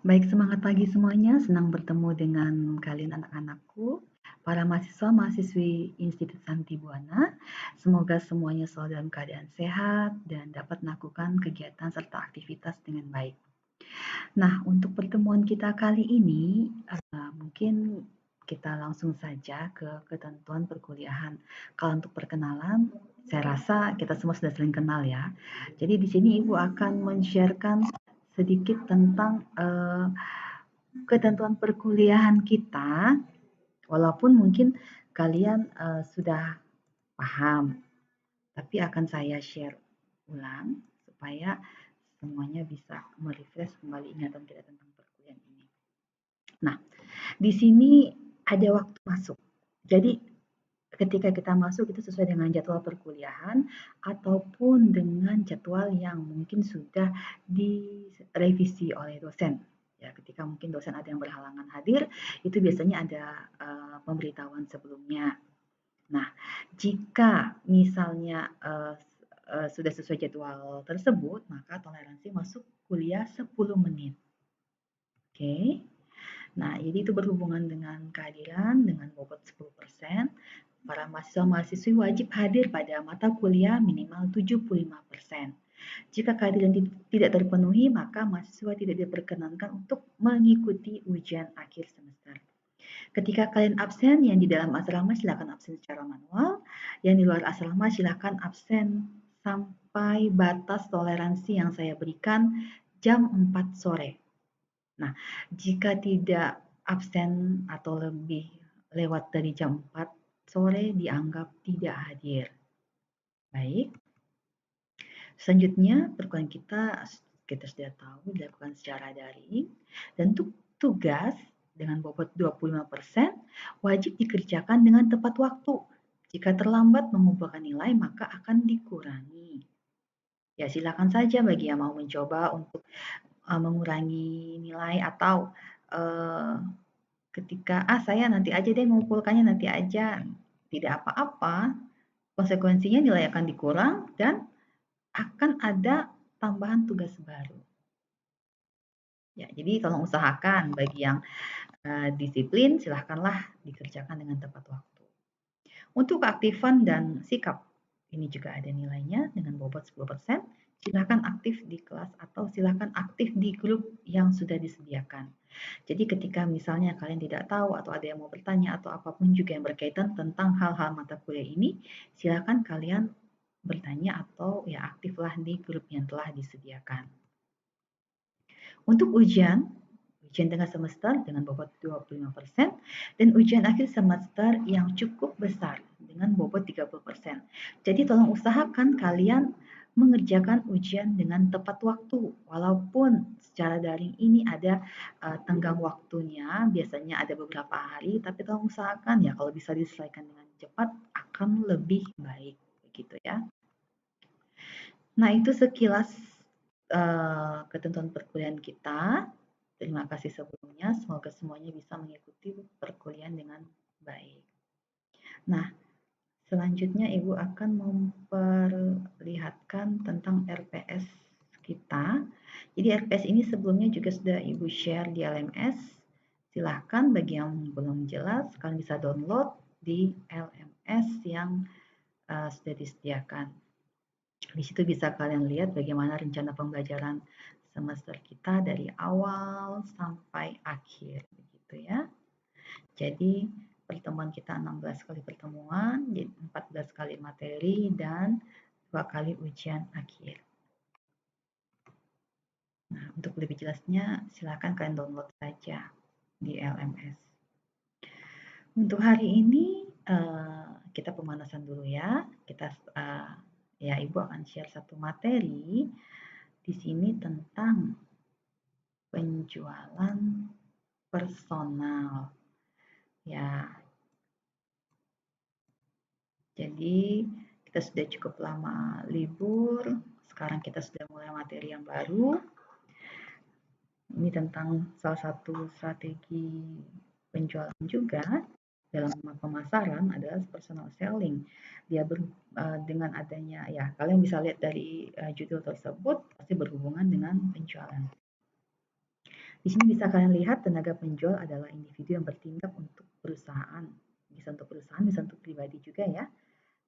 Baik, semangat pagi semuanya. Senang bertemu dengan kalian anak-anakku, para mahasiswa-mahasiswi Institut Santi Buana. Semoga semuanya selalu dalam keadaan sehat dan dapat melakukan kegiatan serta aktivitas dengan baik. Nah, untuk pertemuan kita kali ini, mungkin kita langsung saja ke ketentuan perkuliahan. Kalau untuk perkenalan, saya rasa kita semua sudah saling kenal ya. Jadi di sini Ibu akan men-sharekan sedikit tentang ketentuan perkuliahan kita, walaupun mungkin kalian sudah paham, tapi akan saya share ulang supaya semuanya bisa merefresh kembali ingatan kita tentang perkuliahan ini. Nah, di sini ada waktu masuk. Jadi ketika kita masuk itu sesuai dengan jadwal perkuliahan ataupun dengan jadwal yang mungkin sudah direvisi oleh dosen. Ya, ketika mungkin dosen ada yang berhalangan hadir, itu biasanya ada pemberitahuan sebelumnya. Nah, jika misalnya sudah sesuai jadwal tersebut, maka toleransi masuk kuliah 10 menit. Oke. Nah, jadi itu berhubungan dengan kehadiran dengan bobot 10%. Para mahasiswa-mahasiswi wajib hadir pada mata kuliah minimal 75%. Jika kehadiran tidak terpenuhi, maka mahasiswa tidak diperkenankan untuk mengikuti ujian akhir semester. Ketika kalian absen, yang di dalam asrama silakan absen secara manual, yang di luar asrama silakan absen sampai batas toleransi yang saya berikan jam 4 sore. Nah, jika tidak absen atau lebih lewat dari jam 4 sore dianggap tidak hadir. Baik. Selanjutnya, perkuliahan kita sudah tahu dilakukan secara daring dan untuk tugas dengan bobot 25% wajib dikerjakan dengan tepat waktu. Jika terlambat mengumpulkan nilai, maka akan dikurangi. Ya, silakan saja bagi yang mau mencoba untuk mengurangi nilai atau ketika saya nanti aja deh mengumpulkannya nanti aja, tidak apa-apa, konsekuensinya nilai akan dikurang dan akan ada tambahan tugas baru. Ya, jadi tolong usahakan bagi yang disiplin silahkanlah dikerjakan dengan tepat waktu. Untuk keaktifan dan sikap, ini juga ada nilainya dengan bobot 10%. Silahkan aktif di kelas atau silahkan aktif di grup yang sudah disediakan. Jadi ketika misalnya kalian tidak tahu atau ada yang mau bertanya atau apapun juga yang berkaitan tentang hal-hal mata kuliah ini, silahkan kalian bertanya atau ya aktiflah di grup yang telah disediakan. Untuk ujian tengah semester dengan bobot 25% dan ujian akhir semester yang cukup besar dengan bobot 30%. Jadi tolong usahakan kalian mengerjakan ujian dengan tepat waktu. Walaupun secara daring ini ada tenggang waktunya, biasanya ada beberapa hari, tapi tolong usahakan ya kalau bisa diselesaikan dengan cepat akan lebih baik begitu ya. Nah, itu sekilas ketentuan perkuliahan kita. Terima kasih sebelumnya, semoga semuanya bisa mengikuti perkuliahan dengan baik. Nah, selanjutnya Ibu akan memperlihatkan tentang RPS kita. Jadi RPS ini sebelumnya juga sudah Ibu share di LMS. Silahkan bagi yang belum jelas, kalian bisa download di LMS yang sudah disediakan. Di situ bisa kalian lihat bagaimana rencana pembelajaran semester kita dari awal sampai akhir begitu ya. Jadi pertemuan kita 16 kali pertemuan, 14 kali materi dan 2 kali ujian akhir. Nah, untuk lebih jelasnya silakan kalian download saja di LMS. Untuk hari ini kita pemanasan dulu ya. Kita ya Ibu akan share satu materi di sini tentang penjualan personal. Ya. Jadi kita sudah cukup lama libur, sekarang kita sudah mulai materi yang baru. Ini tentang salah satu strategi penjualan juga dalam pemasaran adalah personal selling. Dia dengan adanya ya kalian bisa lihat dari judul tersebut pasti berhubungan dengan penjualan. Di sini bisa kalian lihat tenaga penjual adalah individu yang bertindak untuk perusahaan. Bisa untuk perusahaan, bisa untuk pribadi juga ya.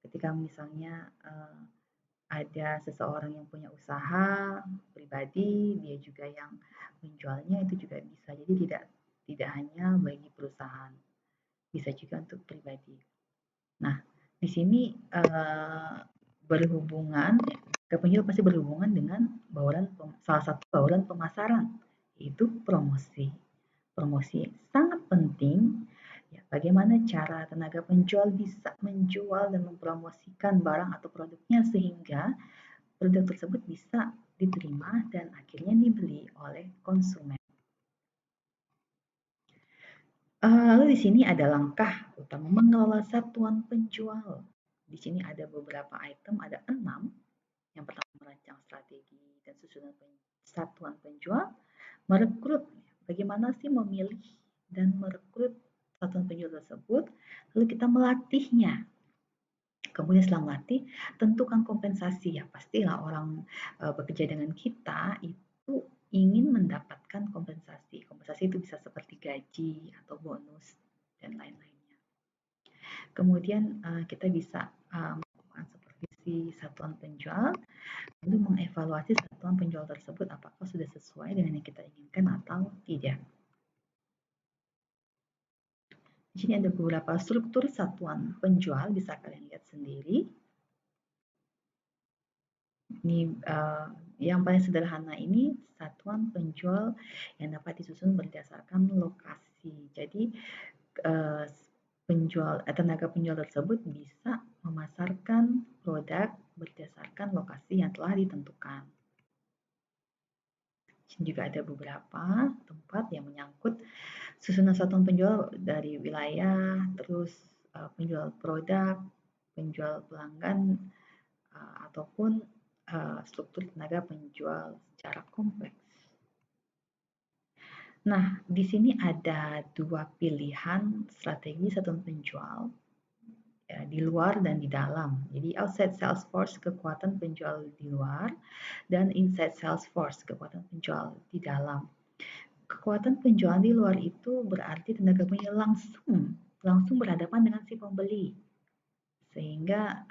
Ketika misalnya ada seseorang yang punya usaha pribadi, dia juga yang menjualnya itu juga bisa. Jadi tidak hanya bagi perusahaan, bisa juga untuk pribadi. Nah, di sini berhubungan, penjual pasti berhubungan dengan salah satu bauran pemasaran, yaitu promosi. Promosi sangat penting. Ya, bagaimana cara tenaga penjual bisa menjual dan mempromosikan barang atau produknya sehingga produk tersebut bisa diterima dan akhirnya dibeli oleh konsumen. Lalu di sini ada langkah utama mengelola satuan penjual. Di sini ada beberapa item, ada 6. Yang pertama, merancang strategi dan susunan satuan penjual, merekrut. Bagaimana sih memilih dan merekrut satuan penjual tersebut? Lalu kita melatihnya. Kemudian setelah melatih, tentukan kompensasi. Ya pastilah orang bekerja dengan kita itu ingin mendapatkan kompensasi. Kompensasi itu bisa seperti gaji atau bonus dan lain-lainnya. Kemudian kita bisa melakukan supervisi satuan penjual, lalu mengevaluasi satuan penjual tersebut apakah sudah sesuai dengan yang kita inginkan atau tidak. Di sini ada beberapa struktur satuan penjual, bisa kalian lihat sendiri. Ini yang paling sederhana ini satuan penjual yang dapat disusun berdasarkan lokasi. Jadi tenaga penjual tersebut bisa memasarkan produk berdasarkan lokasi yang telah ditentukan. Di sini juga ada beberapa tempat yang menyangkut susunan satuan penjual dari wilayah, terus penjual produk, penjual pelanggan, ataupun struktur tenaga penjual secara kompleks. Nah, di sini ada 2 pilihan strategi satuan penjual, ya, di luar dan di dalam. Jadi outside sales force, kekuatan penjual di luar, dan inside sales force, kekuatan penjual di dalam. Kekuatan penjualan di luar itu berarti tenaga penjual langsung berhadapan dengan si pembeli, sehingga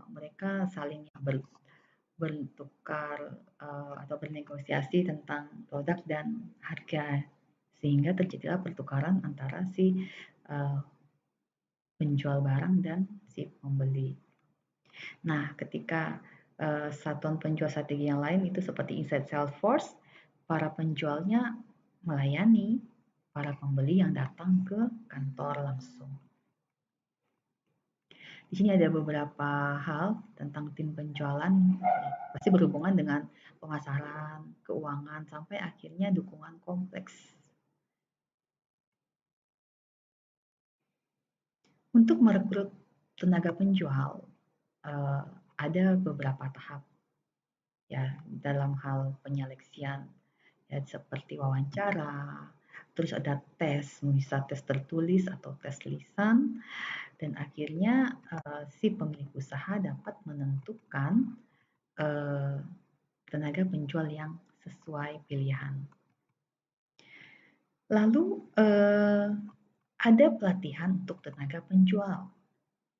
mereka saling bertukar atau bernegosiasi tentang produk dan harga, sehingga terjadilah pertukaran antara si penjual barang dan si pembeli. Nah, ketika satuan penjual strategi yang lain itu seperti inside sales force, para penjualnya melayani para pembeli yang datang ke kantor langsung. Di sini ada beberapa hal tentang tim penjualan, pasti berhubungan dengan pemasaran, keuangan, sampai akhirnya dukungan kompleks. Untuk merekrut tenaga penjual, ada beberapa tahap ya dalam hal penyeleksian, ya, seperti wawancara, terus ada tes, bisa tes tertulis atau tes lisan, dan akhirnya si pemilik usaha dapat menentukan tenaga penjual yang sesuai pilihan. Lalu ada pelatihan untuk tenaga penjual.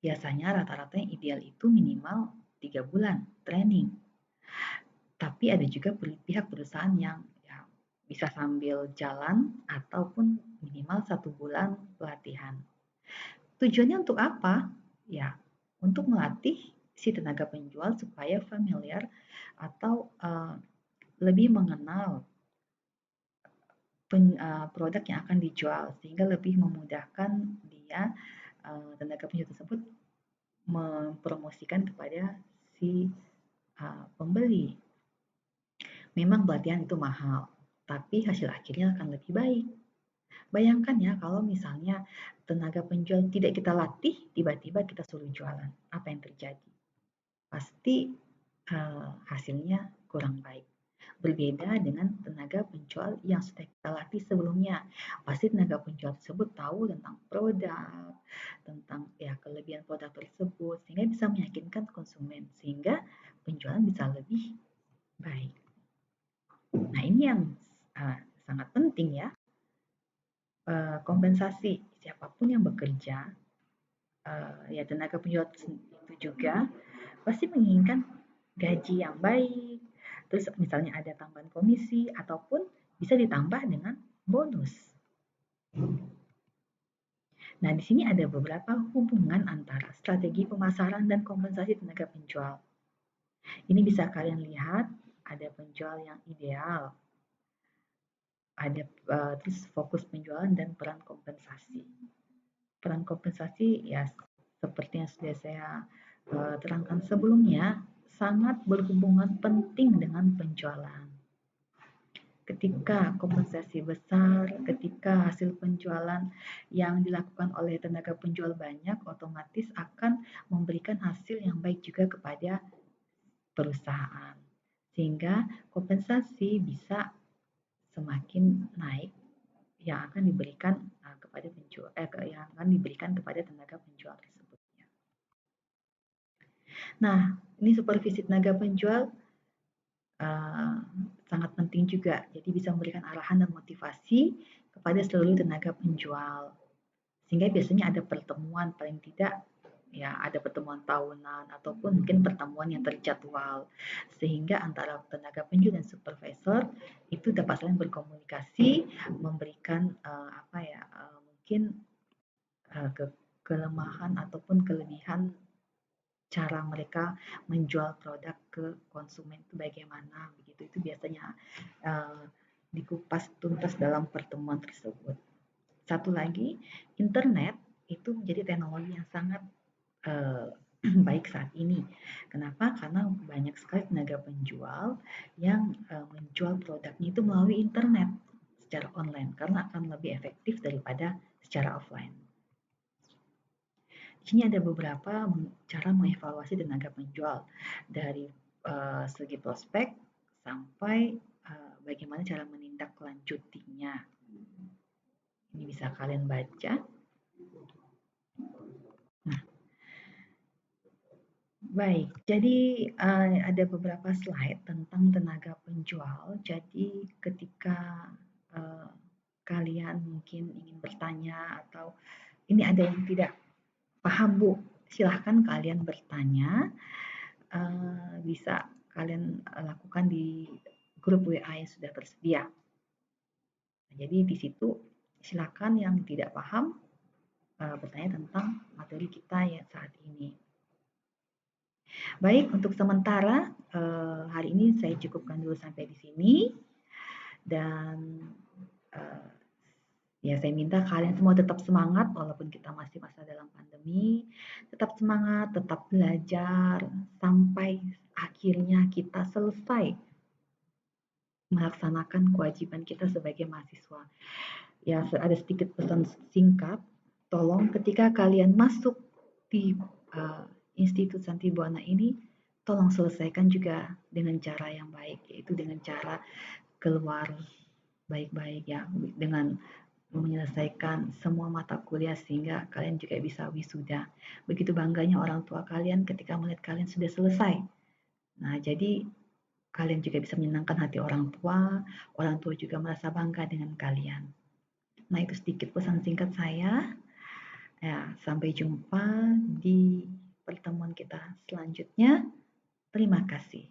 Biasanya rata-rata yang ideal itu minimal 3 bulan training. Tapi ada juga pihak perusahaan yang ya, bisa sambil jalan ataupun minimal 1 bulan pelatihan. Tujuannya untuk apa? Ya, untuk melatih si tenaga penjual supaya familiar atau lebih mengenal produk yang akan dijual, sehingga lebih memudahkan dia tenaga penjual tersebut mempromosikan kepada si pembeli. Memang pelatihan itu mahal, tapi hasil akhirnya akan lebih baik. Bayangkan ya kalau misalnya tenaga penjual tidak kita latih, tiba-tiba kita suruh jualan, apa yang terjadi? Pasti hasilnya kurang baik. Berbeda dengan tenaga penjual yang sudah kita latih sebelumnya. Pasti tenaga penjual tersebut tahu tentang produk, tentang ya kelebihan produk tersebut, sehingga bisa meyakinkan konsumen, sehingga penjualan bisa lebih baik. Nah, ini yang sangat penting ya. Kompensasi siapapun yang bekerja, ya tenaga penjual itu juga pasti menginginkan gaji yang baik, terus misalnya ada tambahan komisi ataupun bisa ditambah dengan bonus. Nah, di sini ada beberapa hubungan antara strategi pemasaran dan kompensasi tenaga penjual. Ini bisa kalian lihat, ada penjual yang ideal, ada terus fokus penjualan dan peran kompensasi. Peran kompensasi ya seperti yang sudah saya terangkan sebelumnya, sangat berhubungan penting dengan penjualan. Ketika kompensasi besar, ketika hasil penjualan yang dilakukan oleh tenaga penjual banyak, otomatis akan memberikan hasil yang baik juga kepada perusahaan. Sehingga kompensasi bisa semakin naik yang akan diberikan kepada penjual yang akan diberikan kepada tenaga penjual tersebut. Nah, ini supervisi tenaga penjual sangat penting juga. Jadi bisa memberikan arahan dan motivasi kepada seluruh tenaga penjual. Sehingga biasanya ada pertemuan paling tidak ya ada pertemuan tahunan ataupun mungkin pertemuan yang terjadwal sehingga antara tenaga penjual dan supervisor itu dapat saling berkomunikasi memberikan mungkin kelemahan ataupun kelebihan cara mereka menjual produk ke konsumen itu bagaimana begitu itu biasanya dikupas tuntas dalam pertemuan tersebut. Satu lagi, internet itu menjadi teknologi yang sangat baik saat ini. Kenapa? Karena banyak sekali tenaga penjual yang menjual produknya itu melalui internet secara online karena akan lebih efektif daripada secara offline. Di sini ada beberapa cara mengevaluasi tenaga penjual dari segi prospek sampai bagaimana cara menindaklanjutinya. Ini bisa kalian baca. Nah, baik, jadi ada beberapa slide tentang tenaga penjual. Jadi ketika kalian mungkin ingin bertanya atau ini ada yang tidak paham Bu, silahkan kalian bertanya. Bisa kalian lakukan di grup WA yang sudah tersedia. Jadi di situ silakan yang tidak paham bertanya tentang materi kita yang saat ini. Baik, untuk sementara hari ini saya cukupkan dulu sampai di sini dan ya saya minta kalian semua tetap semangat walaupun kita masih masa dalam pandemi, tetap semangat, tetap belajar sampai akhirnya kita selesai melaksanakan kewajiban kita sebagai mahasiswa. Ya, ada sedikit pesan singkat. Tolong ketika kalian masuk di Institut Santi Buana ini, tolong selesaikan juga dengan cara yang baik, yaitu dengan cara keluar baik-baik ya, dengan menyelesaikan semua mata kuliah sehingga kalian juga bisa wisuda. Begitu bangganya orang tua kalian ketika melihat kalian sudah selesai. Nah, jadi kalian juga bisa menyenangkan hati orang tua juga merasa bangga dengan kalian. Nah, itu sedikit pesan singkat saya. Ya, sampai jumpa di pertemuan kita selanjutnya. Terima kasih.